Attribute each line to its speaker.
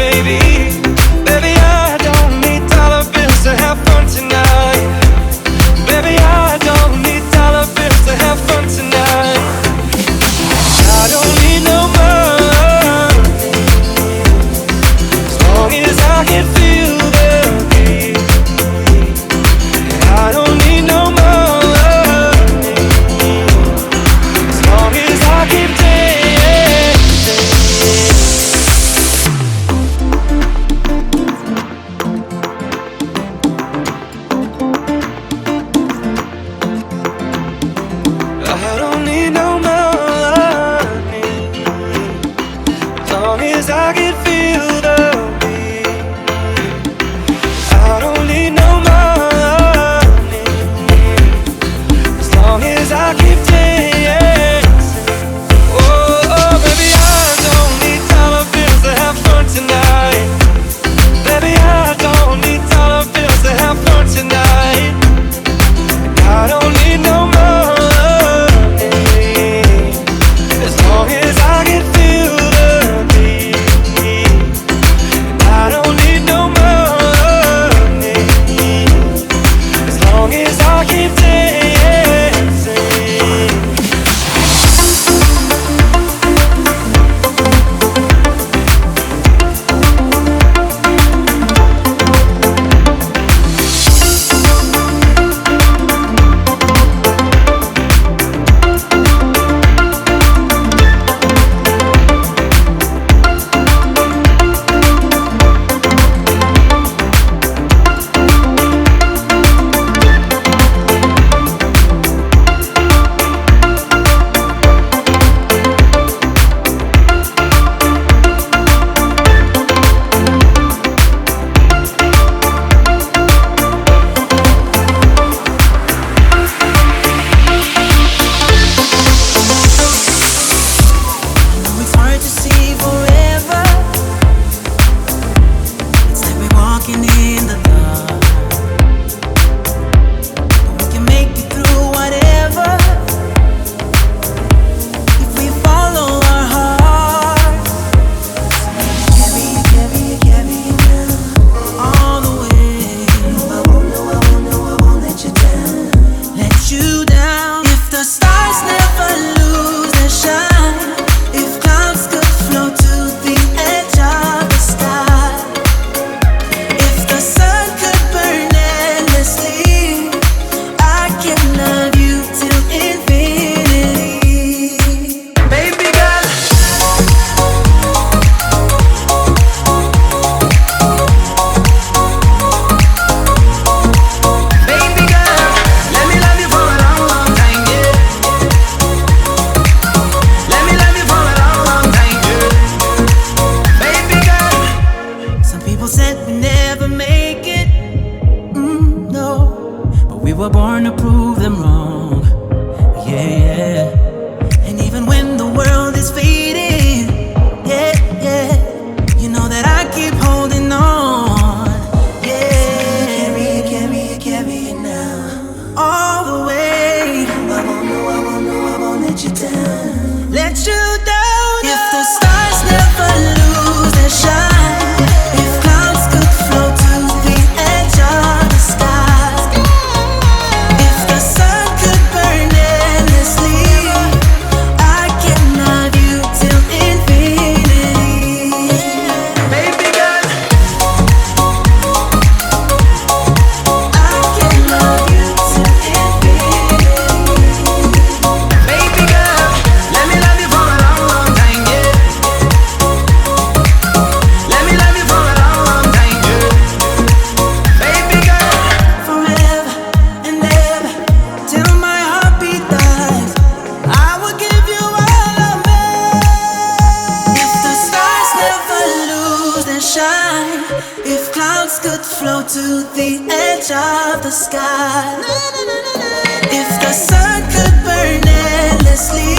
Speaker 1: baby. Baby, I don't need dollar bills to have fun tonight. Baby, I don't need dollar bills to have fun tonight. I don't need no money, as long as I can feel the beat. I don't need no money, as long as I keep dancing. I don't need no money, as long as I can feel the beat. I don't need no money, as long as I keep dancing. Oh, baby, I don't need dollar bills to have fun tonight. Baby, I don't need dollar bills to have fun tonight. I don't need no money, as long as I can feel the beat. I don't need no money, as long as I keep dancing.
Speaker 2: It's hard to see forever. It's like we're walking in the dark, but we can make it through whatever if we follow our heart. Carry it down all the way. I won't let you down. Let you down. If the stars never lose their shine, if clouds could float to the edge of the sky, if the sun could burn endlessly, I can love you till infinity. Baby girl, baby girl, let me love you for a long, long time, yeah. Let me love you for a long, long time, yeah. Baby girl. Some people said we never make it, no, but we were born to prove them wrong, yeah. And even when the world is fading, yeah, you know that I keep holding on, yeah. Carry it now, all the way. I won't let you down. Let you down. If the stars never lose their shine, if clouds could float to the edge of the sky, if the sun could burn endlessly, I can love you till infinity. Baby girl, I can love you till infinity. Baby girl, let me love you for a long, long time, yeah. Let me love you for a long, long time, yeah. Baby girl, forever and ever, till my heartbeat dies, I will give you all of me. If the stars never lose their shine, if clouds could float to the edge of the sky, if the sun could burn endlessly,